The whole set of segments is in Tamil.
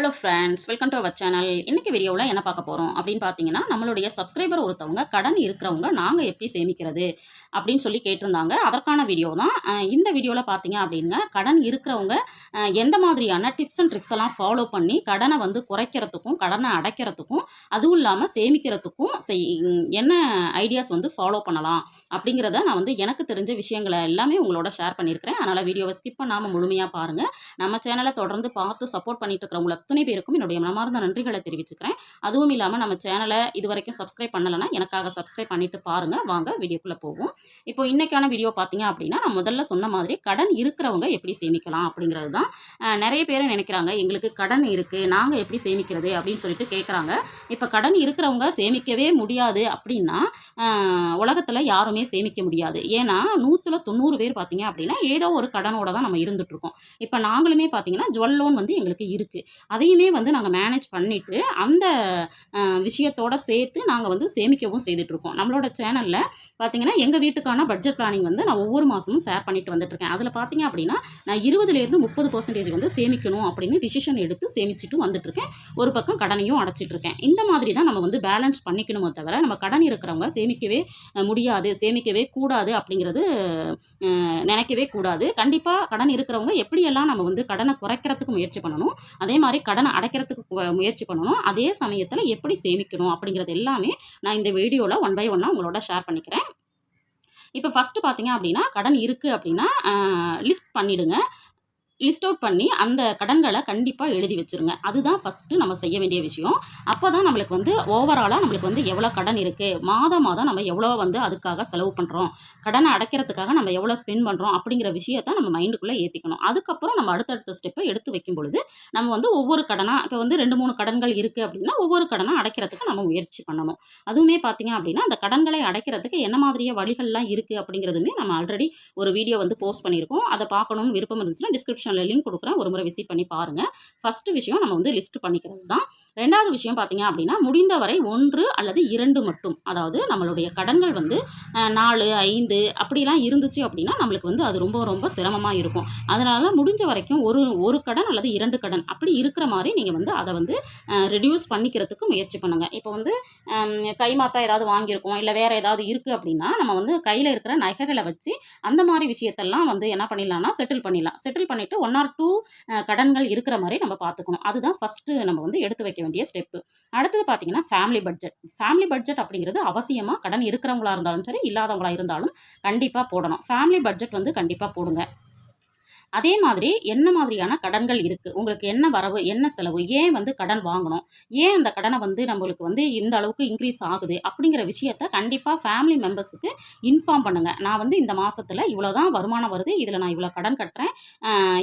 Hello friends, welcome to our channel. இன்னைக்கு வீடியோவில் என்ன பார்க்க போகிறோம் அப்படின்னு பார்த்தீங்கன்னா, நம்மளுடைய சப்ஸ்கிரைபர் ஒருத்தவங்க கடன் இருக்கிறவங்க நாங்கள் எப்படி சேமிக்கிறது அப்படின்னு சொல்லி கேட்டிருந்தாங்க. அதற்கான வீடியோ தான் இந்த வீடியோவில் பார்த்தீங்க அப்படின்னா, கடன் இருக்கிறவங்க எந்த மாதிரியான டிப்ஸ் அண்ட் ட்ரிக்ஸ் எல்லாம் ஃபாலோ பண்ணி கடனை வந்து குறைக்கிறதுக்கும் கடனை அடைக்கிறதுக்கும் அதுவும் இல்லாமல் சேமிக்கிறதுக்கும் என்ன ஐடியாஸ் வந்து ஃபாலோ பண்ணலாம் அப்படிங்கிறத நான் வந்து எனக்கு தெரிஞ்ச விஷயங்களை எல்லாமே உங்களோட ஷேர் பண்ணியிருக்கிறேன். அதனால் வீடியோவை ஸ்கிப் பண்ணாமல் முழுமையாக பாருங்கள். நம்ம சேனலை தொடர்ந்து பார்த்து சப்போர்ட் பண்ணிட்டு இருக்கிறவங்கள அத்தனை பேருக்கும் என்னுடைய மனமார்ந்த நன்றிகளை தெரிவிச்சுக்கிறேன். அதுவும் இல்லாமல் நம்ம சேனலை இது வரைக்கும் சப்ஸ்கிரைப் பண்ணலைன்னா எனக்காக சப்ஸ்கிரைப் பண்ணிட்டு பாருங்கள். வாங்க வீடியோக்குள்ளே போவோம். இப்போ இன்றைக்கான வீடியோ பார்த்தீங்க அப்படின்னா, நான் முதல்ல சொன்ன மாதிரி கடன் இருக்கிறவங்க எப்படி சேமிக்கலாம் அப்படிங்கிறது தான். நிறைய பேர் நினைக்கிறாங்க, எங்களுக்கு கடன் இருக்குது, நாங்கள் எப்படி சேமிக்கிறது அப்படின்னு சொல்லிட்டு கேட்குறாங்க. இப்போ கடன் இருக்கிறவங்க சேமிக்கவே முடியாது அப்படின்னா உலகத்தில் யாருமே சேமிக்க முடியாது. ஏன்னா 100ல் 90 பேர் பார்த்தீங்க அப்படின்னா ஏதோ ஒரு கடனோட தான் நம்ம இருந்துகிட்ருக்கோம். இப்போ நாங்களுமே பார்த்தீங்கன்னா ஜுவல் லோன் வந்து எங்களுக்கு இருக்குது. அதையுமே வந்து நாங்கள் மேனேஜ் பண்ணிவிட்டு அந்த விஷயத்தோடு சேர்த்து நாங்கள் வந்து சேமிக்கவும் செய்துட்ருக்கோம். நம்மளோட சேனலில் பார்த்தீங்கன்னா எங்கள் வீட்டுக்கான பட்ஜெட் பிளானிங் வந்து நான் ஒவ்வொரு மாதமும் ஷேர் பண்ணிட்டு வந்துட்டுருக்கேன். அதில் பார்த்தீங்க அப்படின்னா நான் 20லேருந்து 30% வந்து சேமிக்கணும் அப்படின்னு டிசிஷன் எடுத்து சேமிச்சுட்டு வந்துட்டுருக்கேன். ஒரு பக்கம் கடனையும் அடைச்சிட்ருக்கேன். இந்த மாதிரி தான் நம்ம வந்து பேலன்ஸ் பண்ணிக்கணுமோ தவிர, நம்ம கடன் இருக்கிறவங்க சேமிக்கவே முடியாது, சேமிக்கவே கூடாது அப்படிங்கிறது நினைக்கவே கூடாது. கண்டிப்பாக கடன் இருக்கிறவங்க எப்படியெல்லாம் நம்ம வந்து கடனை குறைக்கிறதுக்கு முயற்சி பண்ணணும், அதே மாதிரி கடனை அடைக்கிறதுக்கு முயற்சி பண்ணணும், அதே சமயத்தில் எப்படி சேமிக்கணும் அப்படிங்கிறது எல்லாமே நான் இந்த வீடியோவில் 1 by 1 உங்களோட ஷேர் பண்ணிக்கிறேன். இப்போ ஃபஸ்ட்டு பார்த்தீங்க அப்படின்னா, கடன் இருக்குது அப்படின்னா லிஸ்ட் பண்ணிவிடுங்க. லிஸ்ட் அவுட் பண்ணி அந்த கடன்களை கண்டிப்பாக எழுதி வச்சுருங்க. அதுதான் ஃபஸ்ட்டு நம்ம செய்ய வேண்டிய விஷயம். அப்போ தான் நம்மளுக்கு வந்து ஓவராலாக நம்மளுக்கு வந்து எவ்வளோ கடன் இருக்குது, மாதம் நம்ம எவ்வளோ வந்து அதுக்காக செலவு பண்ணுறோம், கடனை அடைக்கிறதுக்காக நம்ம எவ்வளோ ஸ்பெண்ட் பண்ணுறோம் அப்படிங்கிற விஷயத்தை நம்ம மைண்டுக்குள்ளே ஏற்றிக்கணும். அதுக்கப்புறம் நம்ம அடுத்தடுத்த ஸ்டெப்பை எடுத்து வைக்கும் பொழுது நம்ம வந்து ஒவ்வொரு கடனாக, இப்போ வந்து 2-3 கடன்கள் இருக்குது அப்படின்னா ஒவ்வொரு கடனாக அடைக்கிறதுக்கு நம்ம முயற்சி பண்ணணும். அதுவுமே பார்த்தீங்க அப்படின்னா அந்த கடன்களை அடைக்கிறதுக்கு என்ன மாதிரியே வழிகள்லாம் இருக்குது அப்படிங்கிறதுமே நம்ம ஆல்ரெடி ஒரு வீடியோ வந்து போஸ்ட் பண்ணியிருக்கோம். அதை பார்க்கணும்னு விருப்பம் இருந்துச்சுன்னா டிஸ்கிரிப்ஷன் லிங்க் கொடுக்குறேன், ஒரு முறை விசிட் பண்ணி பாருங்க. ஃபர்ஸ்ட் விஷயம் நம்ம வந்து லிஸ்ட் பண்ணிக்கிறது தான். ரெண்டாவது விஷயம் பார்த்தீங்க அப்படின்னா, முடிந்தவரை 1 அல்லது 2 மட்டும், அதாவது நம்மளுடைய கடன்கள் வந்து 4, 5 அப்படிலாம் இருந்துச்சு அப்படின்னா நம்மளுக்கு வந்து அது ரொம்ப ரொம்ப சிரமமாக இருக்கும். அதனால முடிஞ்ச வரைக்கும் ஒரு கடன் அல்லது 2 கடன் அப்படி இருக்கிற மாதிரி நீங்கள் வந்து அதை வந்து ரெடியூஸ் பண்ணிக்கிறதுக்கு முயற்சி பண்ணுங்கள். இப்போ வந்து கைமாத்தா ஏதாவது வாங்கியிருக்கோம், இல்லை வேறு ஏதாவது இருக்குது அப்படின்னா நம்ம வந்து கையில் இருக்கிற நகைகளை வச்சு அந்த மாதிரி விஷயத்தெல்லாம் வந்து என்ன பண்ணிடலாம்னா செட்டில் பண்ணிடலாம். செட்டில் பண்ணிவிட்டு 1 or 2 கடன்கள் இருக்கிற மாதிரி நம்ம பார்த்துக்கணும். அதுதான் ஃபஸ்ட்டு நம்ம வந்து எடுத்து வைக்க வேண்டிய ஸ்டெப்பு. அடுத்தது பார்த்தீங்கன்னா ஃபேமிலி பட்ஜெட். ஃபேமிலி பட்ஜெட் அப்படிங்கிறது அவசியமாக கடன் இருக்கிறவங்களா இருந்தாலும் சரி, இல்லாதவங்களா இருந்தாலும் கண்டிப்பாக போடணும். ஃபேமிலி பட்ஜெட் வந்து கண்டிப்பாக போடுங்க. அதே மாதிரி என்ன மாதிரியான கடன்கள் இருக்குது, உங்களுக்கு என்ன வரவு, என்ன செலவு, ஏன் வந்து கடன் வாங்கணும், ஏன் அந்த கடனை வந்து நம்மளுக்கு வந்து இந்த அளவுக்கு இன்க்ரீஸ் ஆகுது அப்படிங்கிற விஷயத்த கண்டிப்பாக ஃபேமிலி மெம்பர்ஸுக்கு இன்ஃபார்ம் பண்ணுங்கள். நான் வந்து இந்த மாதத்தில் இவ்வளோ தான் வருமானம் வருது, இதில் நான் இவ்வளோ கடன் கட்டுறேன்,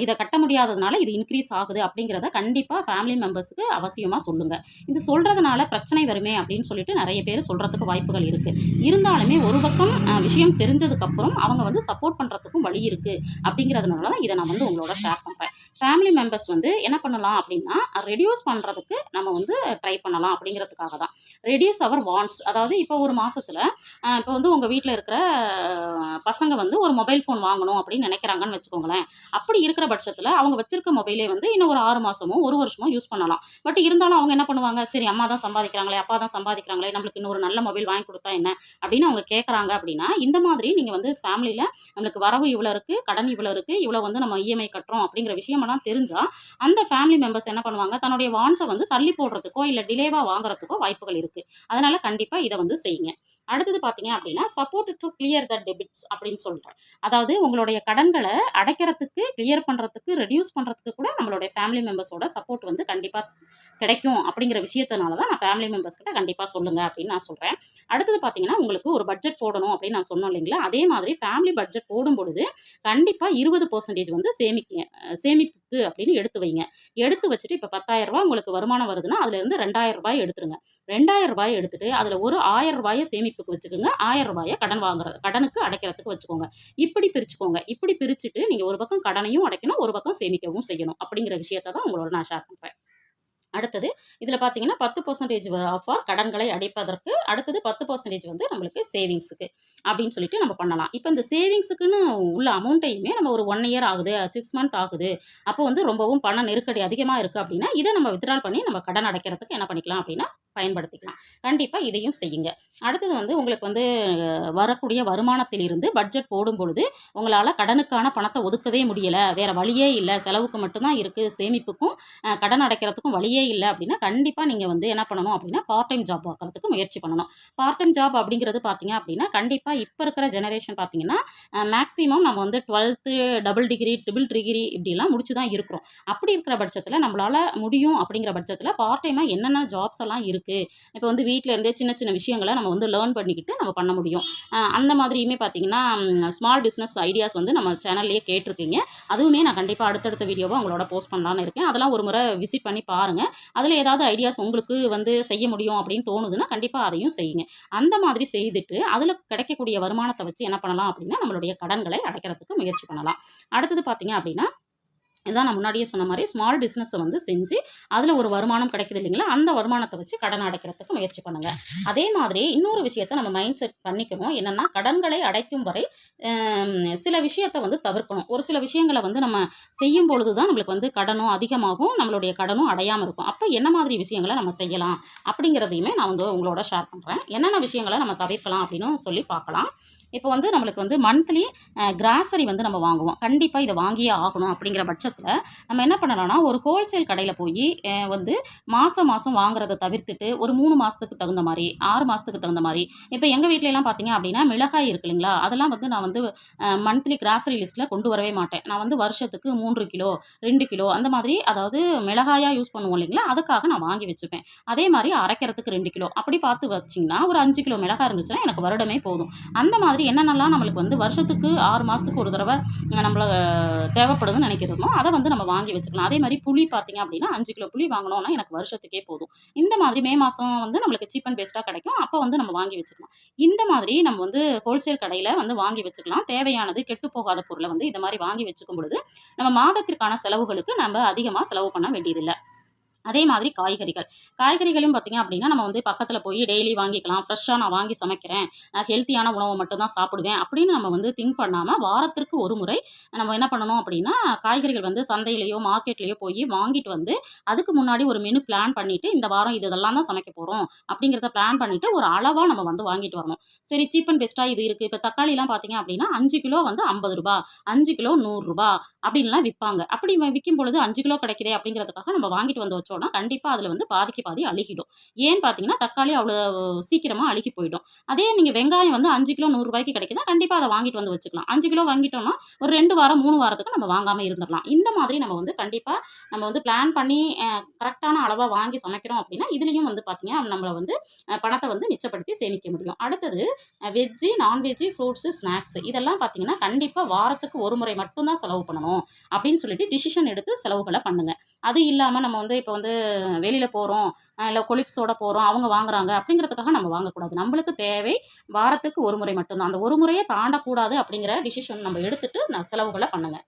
இதை கட்ட முடியாததுனால இது இன்க்ரீஸ் ஆகுது அப்படிங்கிறத கண்டிப்பாக ஃபேமிலி மெம்பர்ஸுக்கு அவசியமாக சொல்லுங்கள். இது சொல்கிறதுனால பிரச்சனை வருமே அப்படின்னு சொல்லிட்டு நிறைய பேர் சொல்கிறதுக்கு வாய்ப்புகள் இருக்குது. இருந்தாலுமே ஒரு பக்கம் விஷயம் தெரிஞ்சதுக்கப்புறம் அவங்க வந்து சப்போர்ட் பண்ணுறதுக்கும் வழி இருக்குது. அப்படிங்கிறதுனால தான் இதை நான் வந்து உங்களோட ஷேர் பண்ணுறேன். ஃபேமிலி மெம்பர்ஸ் வந்து என்ன பண்ணலாம் அப்படின்னா, ரெடியூஸ் பண்ணுறதுக்கு நம்ம வந்து ட்ரை பண்ணலாம் அப்படிங்கிறதுக்காக தான். ரெடியூஸ் அவர் வாண்ட்ஸ், அதாவது இப்போ ஒரு மாதத்தில் இப்போ வந்து உங்கள் வீட்டில் இருக்கிற பசங்க வந்து ஒரு மொபைல் ஃபோன் வாங்கணும் அப்படின்னு நினைக்கிறாங்கன்னு வச்சுக்கோங்களேன். அப்படி இருக்கிற பட்சத்தில் அவங்க வச்சிருக்க மொபைலே வந்து இன்னும் ஒரு 6 மாதமோ 1 வருஷமோ யூஸ் பண்ணலாம். பட் இருந்தாலும் அவங்க என்ன பண்ணுவாங்க, சரி அம்மா தான் சம்பாதிக்கிறாங்களே, அப்பா தான் சம்பாதிக்கிறாங்களே, நம்மளுக்கு இன்னொரு நல்ல மொபைல் வாங்கி கொடுத்தா என்ன அப்படின்னு அவங்க கேட்குறாங்க. அப்படின்னா இந்த மாதிரி நீங்கள் வந்து ஃபேமிலியில் நம்மளுக்கு வரவு இவ்வளோ இருக்குது, கடன் இவ்வளோ இருக்குது, இவ்வளோ வந்து நம்ம இஎம்ஐ கட்டுறோம் அப்படிங்கிற விஷயமெல்லாம் தெரிஞ்சால் அந்த ஃபேமிலி மெம்பர்ஸ் என்ன பண்ணுவாங்க, தன்னுடைய வாண்ட்ஸை வந்து தள்ளி போடுறதுக்கோ இல்லை டிலேவாக வாங்குறதுக்கோ வாய்ப்புகள் இருக்குது. அதனால் கண்டிப்பாக இதை வந்து செய்யுங்க. அடுத்தது பார்த்தீங்க அப்படின்னா support to clear the debits அப்படின்னு சொல்கிறேன். அதாவது உங்களுடைய கடன்களை அடைக்கிறதுக்கு, கிளியர் பண்ணுறதுக்கு, ரெடியூஸ் பண்ணுறதுக்கு கூட நம்மளுடைய ஃபேமிலி மெம்பர்ஸோட சப்போர்ட் வந்து கண்டிப்பாக கிடைக்கும் அப்படிங்கிற விஷயத்தினால தான் நான் ஃபேமிலி மெம்பர்ஸ் கிட்ட கண்டிப்பாக சொல்லுங்கள் அப்படின்னு நான் சொல்கிறேன். அடுத்தது பார்த்தீங்கன்னா உங்களுக்கு ஒரு பட்ஜெட் போடணும் அப்படின்னு நான் சொன்னோம் இல்லைங்களா, அதே மாதிரி ஃபேமிலி பட்ஜெட் போடும் பொழுது கண்டிப்பாக 20% வந்து சேமிப்புக்கு அப்படின்னு எடுத்து வைங்க. எடுத்து வச்சுட்டு இப்போ 10,000 உங்களுக்கு வருமானம் வருதுன்னா அதுலேருந்து 2,000 எடுத்துருங்க. 2,000 எடுத்துட்டு அதில் ஒரு 1,000 சேமிப்புக்கு வச்சுக்கோங்க, 1,000 கடனுக்கு அடைக்கிறதுக்கு வச்சுக்கோங்க. இப்படி பிரிச்சுக்கோங்க. இப்படி பிரிச்சுட்டு நீங்கள் ஒரு பக்கம் கடனையும் அடைக்கணும், ஒரு பக்கம் சேமிக்கவும் செய்யணும் அப்படிங்கிற விஷயத்தை தான் உங்களோட நான் ஷேர் பண்ணுறேன். அடுத்தது இதில பார்த்தீங்கன்னா 10% ஃபார் கடன்களை அடைப்பதற்கு, அடுத்தது 10% வந்து நம்மளுக்கு சேவிங்ஸுக்கு அப்படின்னு சொல்லிட்டு நம்ம பண்ணலாம். இப்ப இந்த சேவிங்ஸுக்குன்னு உள்ள அமௌண்ட்டையுமே நம்ம ஒரு 1 இயர் ஆகுது, 6 மந்த் ஆகுது. அப்போ வந்து ரொம்பவும் பண நெருக்கடி அதிகமா இருக்கு அப்படின்னா, இத நம்ம வித்ட்ரால் பண்ணி நம்ம கடன் அடைக்கிறதுக்கு என்ன பண்ணிக்கலாம் அப்படின்னா, பயன்படுத்திக்கலாம். கண்டிப்பா இதையும் செய்யுங்க. அடுத்தது வந்து உங்களுக்கு வந்து வரக்கூடிய வருமானத்திலிருந்து பட்ஜெட் போடும்பொழுது, உங்களால கடனுக்கான பணத்த ஒதுக்கவே முடியல, வேற வழியே இல்ல, செலவுக்கு மட்டும் தான் இருக்கு, சேமிப்புக்கும் கடன் அடைக்கிறதுக்கும் வழியே இல்ல அப்படின்னா, கண்டிப்பா நீங்க வந்து என்ன பண்ணணும் அப்படின்னா, பார்ட் டைம் ஜாப் பார்க்கறதுக்கு முயற்சி பண்ணணும். பார்ட் டைம் ஜாப் அப்படிங்கிறது பார்த்தீங்க அப்படின்னா, கண்டிப்பா இப்ப இருக்கிற ஜெனரேஷன் பார்த்தீங்கன்னா, மேக்ஸிமம் நம்ம வந்து 12த் டபுள் டிகிரி, ட்ரிபிள் டிகிரி இப்படிலாம் முடிச்சு தான் இருக்கிறோம். அப்படி இருக்கிற பட்சத்தில நம்மளால முடியும் அப்படிங்கிற பட்சத்தில பார்ட் டைமா என்னென்ன ஜாப்ஸ் எல்லாம் இருக்கு. இப்ப வந்து வீட்ல இருந்தே சின்ன சின்ன விஷயங்கள நம்ம வந்து லேர்ன் பண்ணிக்கிட்டு நம்ம பண்ண முடியும். அந்த மாதிரியுமே பார்த்தீங்கன்னா, ஸ்மால் பிசினஸ் ஐடியாஸ் வந்து நம்ம சேனல்லயே கேட்டிருக்கீங்க. அதுவுமே நான் கண்டிப்பா அடுத்தடுத்த வீடியோவா உங்களோட போஸ்ட் பண்ணலான்னு இருக்கேன். அதெல்லாம் ஒரு முறை விசிட் பண்ணி பாருங்க. அதில ஏதாவது ஐடியாஸ் உங்களுக்கு வந்து செய்ய முடியும் அப்படின்னு தோணுதுன்னா, கண்டிப்பா அதையும் செய்யுங்க. அந்த மாதிரி செய்துட்டு, அதில கிடைக்கக்கூடிய வருமானத்த வச்சு என்ன பண்ணலாம் அப்படின்னா, நம்மளுடைய கடன்களை அடைக்கிறதுக்கு முயற்சி பண்ணலாம். அடுத்தது பார்த்தீங்க அப்படின்னா, இதான் நான் முன்னாடியே சொன்ன மாரி ஸ்மால் பிசினஸ வந்து செஞ்சு, அதில ஒரு வருமானம் கிடைக்குது இல்லைங்களா? அந்த வருமானத்த வச்சு கடன் அடைக்கிறதுக்கு முயற்சி பண்ணுங்க. அதே மாதிரி இன்னொரு விஷயத்த நம்ம மைண்ட் செட் பண்ணிக்கணும். என்னன்னா, கடன்களை அடைக்கும் வரை சில விஷயத்த வந்து தவிர்க்கணும். ஒரு சில விஷயங்கள வந்து நம்ம செய்யும் பொழுது தான் நம்மளுக்கு வந்து கடனும் அதிகமாகும், நம்மளுடைய கடனும் அடையாம இருக்கும். அப்ப என்ன மாதிரி விஷயங்கள நம்ம செய்யலாம்? அப்படிங்கிறதையுமே நான் வந்து உங்களோட ஷேர் பண்றேன். என்னென்ன விஷயங்கள நம்ம தவிர்க்கலாம் அப்படின்னு சொல்லி பார்க்கலாம். இப்போ வந்து நம்மளுக்கு வந்து மந்த்லி கிராசரி வந்து நம்ம வாங்குவோம். கண்டிப்பா இத வாங்கியே ஆகணும் அப்படிங்கிற பட்சத்தில, நம்ம என்ன பண்ணலாம்னா, ஒரு ஹோல்சேல் கடையில போயி வந்து மாசம் மாசம் வாங்குறத தவிர்த்துட்டு, ஒரு 3 மாசத்துக்கு தகுந்த மாரி, 6 மாசத்துக்கு தகுந்த மாரி, இப்ப எங்க வீட்லலாம் பார்த்தீங்க அப்படின்னா, மிளகாய் இருக்கு இல்லைங்களா? அதெல்லாம் வந்து நான் வந்து மந்த்லி கிராசரி லிஸ்ட்ல கொண்டு வரவே மாட்டேன். நான் வந்து வருஷத்துக்கு 3 கிலோ, 2 கிலோ அந்த மாதிரி அதாவது மிளகாயா யூஸ் பண்ணுவோம் இல்லைங்களா? அதுக்காக நான் வாங்கி வச்சுப்பேன். அதே மாரி அரைக்கிறதுக்கு 2 கிலோ அப்படி பார்த்து வச்சீங்கன்னா, ஒரு 5 கிலோ மிளகாய் இருந்துச்சுன்னா, எனக்கு வருடமே போதும். அந்த மாதிரி என்னென்னலாம் நம்மளுக்கு வந்து வருஷத்துக்கு 6 மாசத்துக்கு ஒரு தடவ நம்மள தேவைப்படுதுன்னு நினைக்கிறோமோ, அத வந்து நம்ம வாங்கி வச்சுக்கலாம். அதே மாரி புளி பார்த்தீங்க அப்படின்னா, 5 கிலோ புளி வாங்குனோம்னா எனக்கு வருஷத்துக்கே போதும். இந்த மாதிரி மே மாசம் வந்து நம்மளுக்கு சீப் அண்ட் பெஸ்ட்டா கிடைக்கும். அப்ப வந்து நம்ம வாங்கி வச்சுக்கலாம். இந்த மாதிரி நம்ம வந்து ஹோல்சேல் கடையில வந்து வாங்கி வச்சுக்கலாம். தேவையானது கெட்டு போகாத பொருள வந்து இந்த மாரி வாங்கி வச்சுக்கும் பொழுது, நம்ம மாதத்திற்கான செலவுகளுக்கு நம்ம அதிகமா செலவு பண்ண வேண்டியதில்ல. அதே மாதிரி காய்கறிகள். காய்கறிகளையும் பார்த்தீங்க அப்படின்னா, நம்ம வந்து பக்கத்தில போய் டெய்லி வாங்கிக்கலாம். ஃப்ரெஷ்ஷா நான் வாங்கி சமைக்கிறேன். ஹெல்த்தியான உணவ மட்டும் தான் சாப்பிடுவேன். அப்படின்னு நம்ம வந்து திங்க் பண்ணாம, வாரத்திற்கு ஒரு முறை நம்ம என்ன பண்ணணும் அப்படின்னா, காய்கறிகள் வந்து சந்தையிலயோ, மார்க்கெட்லயோ போய் வாங்கிட்டு வந்து, அதுக்கு முன்னாடி ஒரு மெனு பிளான் பண்ணிட்டு, இந்த வாரம் இது இதெல்லாம் தான் சமைக்க போறோம். அப்படிங்கிறத பிளான் பண்ணிட்டு, ஒரு அளவா நம்ம வந்து வாங்கிட்டு வரணும். சரி சீப் அண்ட் பெஸ்ட்டா இது இருக்கு. இப்ப தக்காளிலாம் பார்த்தீங்க அப்படின்னா, 5 கிலோ வந்து ரூ. 50, 5 கிலோ ரூ. 100 அப்படின்லாம் விப்பாங்க. அப்படி விக்கும் பொழுது 5 கிலோ கிடைக்குதே அப்படிங்கிறதுக்காக நம்ம வாங்கிட்டு வந்து வச்சோம்னா, கண்டிப்பா அதில வந்து பாதிக்கு பாதி அழுகிடும். ஏன்னு பார்த்தீங்கன்னா, தக்காளி அவ்வளோ சீக்கிரமா அழுகி போயிடும். அதே நீங்க வெங்காயம் வந்து 5 கிலோ ரூ. 100க்கு கிடைக்குதுன்னா, கண்டிப்பா அத வாங்கிட்டு வந்து வச்சுக்கலாம். 5 கிலோ வாங்கிட்டோம்னா, ஒரு 2 வாரம், 3 வாரத்துக்கு நம்ம வாங்காம இருந்துரலாம். இந்த மாதிரி நம்ம வந்து கண்டிப்பா நம்ம வந்து பிளான் பண்ணி கரெக்ட்டான அளவா வாங்கி சமைக்கிறோம் அப்படின்னா, இதுலயும் வந்து பார்த்தீங்கன்னா, நம்மள வந்து பணத்த வந்து மிச்சப்படுத்தி சேமிக்க முடியும். அடுத்தது வெஜ்ஜு, நான்வெஜ்ஜு, ஃப்ரூட்ஸு, ஸ்நாக்ஸு இதெல்லாம் பார்த்தீங்கன்னா, கண்டிப்பா வாரத்துக்கு ஒரு முறை மட்டும் தான் செலவு பண்ணணும் அப்படின்னு சொல்லிட்டு டிசிஷன் எடுத்து செலவுகள பண்ணுங்க. அது இல்லாம நம்ம வந்து இப்ப வந்து வெளியில போறோம், இல்ல கொலீக்ஸோட போறோம், அவங்க வாங்குறாங்க அப்படிங்கிறதுக்காக நம்ம வாங்கக்கூடாது. நம்மளுக்கு தேவை வாரத்துக்கு ஒரு முறை மட்டும் தான். அந்த ஒரு முறைய தாண்டக்கூடாது அப்படிங்கிற டிசிஷன் நம்ம எடுத்துட்டு செலவுகள பண்ணுங்க.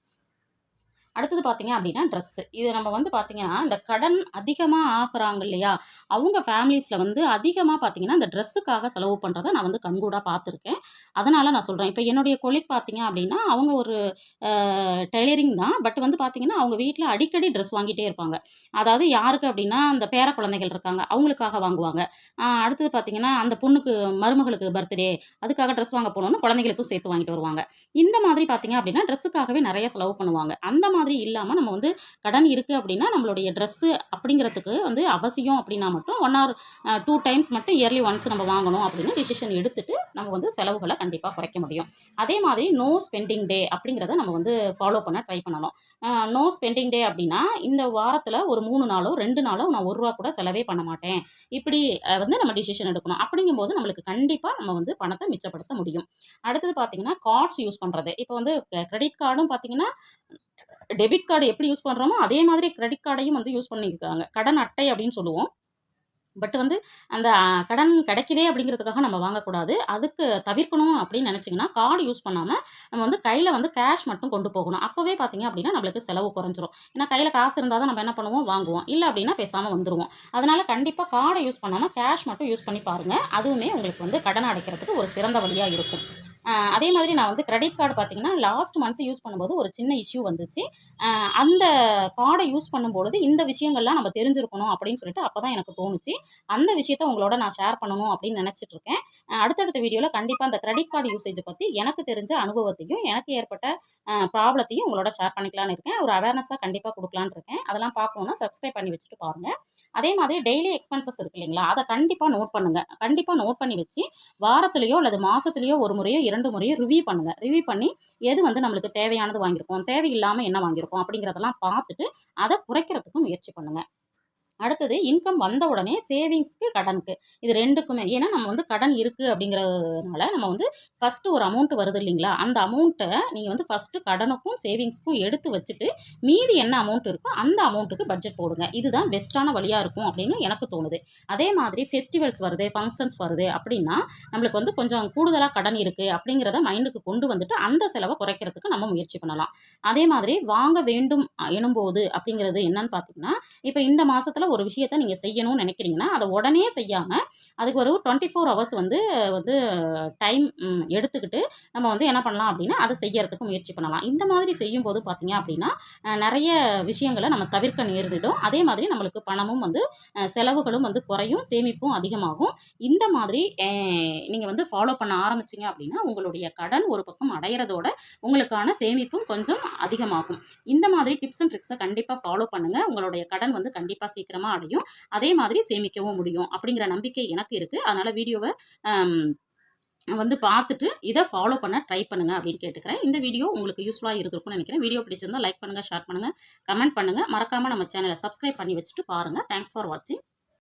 அடுத்தது பார்த்தீங்க அப்படின்னா ட்ரெஸ்ஸு. இது நம்ம வந்து பார்த்தீங்கன்னா, இந்த கடன் அதிகமா ஆகுறாங்க இல்லையா? அவங்க ஃபேமிலீஸ்ல வந்து அதிகமா பார்த்தீங்கன்னா, இந்த ட்ரெஸ்ஸுக்காக செலவு பண்றத நான் வந்து கண்கூடா பார்த்துருக்கேன். அதனால நான் சொல்றேன். இப்ப என்னுடைய கொலீக் பார்த்தீங்க அப்படின்னா, அவங்க ஒரு டெய்லரிங் தான். பட் வந்து பார்த்தீங்கன்னா, அவங்க வீட்ல அடிக்கடி ட்ரெஸ் வாங்கிட்டே இருப்பாங்க. அதாவது யாருக்கு அப்படின்னா, அந்த பேர குழந்தைகள் இருக்காங்க. அவங்களுக்காக வாங்குவாங்க. அடுத்தது பார்த்தீங்கன்னா, அந்த பொண்ணுக்கு மருமகளுக்கு பர்த்டே அதுக்காக ட்ரெஸ் வாங்க போனோம்னு குழந்தைகளுக்கும் சேர்த்து வாங்கிட்டு வருவாங்க. இந்த மாதிரி பார்த்தீங்க அப்படின்னா, ட்ரெஸ்ஸுக்காகவே நெறைய செலவு பண்ணுவாங்க. அந்த மாதிரி இல்லாம நம்ம வந்து கடன் இருக்கு அப்படின்னா, நம்மளுடைய ட்ரெஸ்ஸு அப்படிங்கிறதுக்கு வந்து அவசியம் அப்படின்னா மட்டும் 1 ஆர் 2 டைம்ஸ் மட்டும் இயர்லி ஒன்ஸ் நம்ம வாங்கணும் அப்படின்னு டிசிஷன் எடுத்துட்டு, நம்ம வந்து செலவுகள கண்டிப்பா குறைக்க முடியும். அதே மாதிரி நோ ஸ்பெண்டிங் டே அப்படிங்கிறத நம்ம வந்து ஃபாலோ பண்ண ட்ரை பண்ணணும். நோ ஸ்பெண்டிங் டே அப்படின்னா, இந்த வாரத்தில ஒரு 3 நாளோ, 2 நாளோ நான் ரூ. 1 கூட செலவே பண்ண மாட்டேன். இப்படி வந்து நம்ம டிசிஷன் எடுக்கணும். அப்படிங்கும்போது நம்மளுக்கு கண்டிப்பா நம்ம வந்து பணத்த மிச்சப்படுத்த முடியும். அடுத்தது பார்த்தீங்கன்னா, கார்ட்ஸ் யூஸ் பண்றது. இப்ப வந்து கிரெடிட் கார்டும் பார்த்தீங்கன்னா, டெபிட் கார்டு எப்படி யூஸ் பண்றோமோ, அதே மாதிரி கிரெடிட் கார்டையும் வந்து யூஸ் பண்ணியிருக்காங்க. கடன் அட்டை அப்படின்னு சொல்லுவோம். பட் வந்து அந்த கடன் கிடைக்குதே அப்படிங்கிறதுக்காக நம்ம வாங்கக்கூடாது. அதுக்கு தவிர்க்கணும் அப்படின்னு நினச்சிங்கன்னா, கார்டு யூஸ் பண்ணாம நம்ம வந்து கையில வந்து கேஷ் மட்டும் கொண்டு போகணும். அப்பவே பார்த்தீங்க அப்படின்னா, நம்மளுக்கு செலவு குறைஞ்சிரும். ஏன்னா கையில காசு இருந்தா தான் நம்ம என்ன பண்ணுவோம், வாங்குவோம். இல்ல அப்படின்னா பேசாம வந்துருவோம். அதனால கண்டிப்பா கார்ட யூஸ் பண்ணாம கேஷ் மட்டும் யூஸ் பண்ணி பாருங்க. அதுவுமே உங்களுக்கு வந்து கடன் அடைக்கிறதுக்கு ஒரு சிறந்த வழியா இருக்கும். அதே மாதிரி நான் வந்து கிரெடிட் கார்டு பார்த்தீங்கன்னா, லாஸ்ட் மந்த் யூஸ் பண்ணும்போது ஒரு சின்ன இஷ்யூ வந்துச்சு. அந்த கார்ட யூஸ் பண்ணும்பொழுது இந்த விஷயங்கள்லாம் நம்ம தெரிஞ்சிருக்கணும் அப்படின்னு சொல்லிட்டு அப்பதான் எனக்கு தோணுச்சு. அந்த விஷயத்த உங்களோட நான் ஷேர் பண்ணணும் அப்படின்னு நினைச்சிட்டு இருக்கேன். அடுத்தடுத்த வீடியோல கண்டிப்பா அந்த கிரெடிட் கார்டு யூசேஜ் பத்தி எனக்கு தெரிஞ்ச அனுபவத்தையும், எனக்கு ஏற்பட்ட ப்ராப்ளத்தையும் உங்களோட ஷேர் பண்ணிக்கலாம்னு இருக்கேன். ஒரு அவேர்னஸா கண்டிப்பா குடுக்கலாம்னு இருக்கேன். அதெல்லாம் பார்க்கணும்னா சப்ஸ்கிரைப் பண்ணி வச்சுட்டு பாருங்க. அதே மாதிரி டெய்லி எக்ஸ்பென்சஸ் இருக்கு இல்லைங்களா? அத கண்டிப்பா நோட் பண்ணுங்க. கண்டிப்பா நோட் பண்ணி வச்சு வாரத்திலயோ அல்லது மாசத்திலயோ 1 முறையோ 2 முறையோ ரிவ்யூ பண்ணுங்க. ரிவ்யூ பண்ணி எது வந்து நம்மளுக்கு தேவையானது வாங்கியிருக்கோம், தேவையில்லாம என்ன வாங்கியிருக்கோம் அப்படிங்கிறதெல்லாம் பார்த்துட்டு, அத குறைக்கிறதுக்கு முயற்சி பண்ணுங்க. அடுத்தது இன்கம் வந்த உடனே சேவிங்ஸ்க்கு, கடனுக்கு. இது 2க்குமே. ஏன்னா நம்ம வந்து கடன் இருக்கு அப்படிங்கிறதுனால, நம்ம வந்து ஃபர்ஸ்ட்டு ஒரு அமௌண்ட் வருது இல்லைங்களா? அந்த அமௌண்ட்ட நீங்க வந்து ஃபர்ஸ்ட்டு கடனுக்கும், சேவிங்ஸ்க்கும் எடுத்து வச்சுட்டு, மீதி என்ன அமௌண்ட் இருக்கோ அந்த அமௌண்ட்டுக்கு பட்ஜெட் போடுங்க. இதுதான் பெஸ்ட்டான வழியா இருக்கும் அப்படின்னு எனக்கு தோணுது. அதே மாதிரி ஃபெஸ்டிவல்ஸ் வருது, ஃபங்ஷன்ஸ் வருது அப்படின்னா, நம்மளுக்கு வந்து கொஞ்சம் கூடுதலா கடன் இருக்கு அப்படிங்கிறத மைண்டுக்கு கொண்டு வந்துட்டு, அந்த செலவ குறைக்கிறதுக்கு நம்ம முயற்சி பண்ணலாம். அதே மாதிரி வாங்க வேண்டும் எனும்போது அப்படிங்கிறது என்னன்னு பார்த்தீங்கன்னா, இப்ப இந்த மாசத்துல ஒரு விஷயத்த நீங்க செய்யணும்னு நினைக்கிறீங்கன்னா, அத உடனே செய்யாம, அதுக்கு ஒரு 24 ஹவர்ஸ் வந்து வந்து டைம் எடுத்துக்கிட்டு, நம்ம வந்து என்ன பண்ணலாம் அப்படின்னா, அத செய்யறதுக்கு முயற்சி பண்ணலாம். இந்த மாதிரி செய்யும்போது பார்த்தீங்க அப்படின்னா, நெறைய விஷயங்கள நம்ம தவிர்க்க நேரிடும். அதே மாதிரி நம்மளுக்கு பணமும் வந்து செலவுகளும் வந்து குறையும், சேமிப்பும் அதிகமாகும். இந்த மாதிரி நீங்க வந்து ஃபாலோ பண்ண ஆரம்பிச்சீங்க அப்படின்னா, உங்களுடைய கடன் ஒரு பக்கம் அடையறதோட, உங்களுக்கான சேமிப்பும் கொஞ்சம் அதிகமாகும். இந்த மாதிரி டிப்ஸ் அண்ட் ட்ரிக்ஸ கண்டிப்பா ஃபாலோ பண்ணுங்க. உங்களுடைய கடன் வந்து கண்டிப்பா சீக்கிரமா அடையும். அதே மாதிரி சேமிக்கவும் முடியும். அப்படிங்கிற நம்பிக்கை எனக்கு இருக்கு. அதனால வீடியோவ அம் வந்து பார்த்துட்டு இத ஃபாலோ பண்ண ட்ரை பண்ணுங்க அப்படின்னு கேட்டுக்கிறேன். இந்த வீடியோ உங்களுக்கு யூஸ்ஃபுல்லா இருந்திருக்கும்னு நினைக்கிறேன். வீடியோ பிடிச்சிருந்தா லைக் பண்ணுங்க, ஷேர் பண்ணுங்க, கமெண்ட் பண்ணுங்க. மறக்காம நம்ம சேனல சப்ஸ்கிரைப் பண்ணி வச்சுட்டு பாருங்க. தேங்க்ஸ் ஃபார் வாட்சிங்.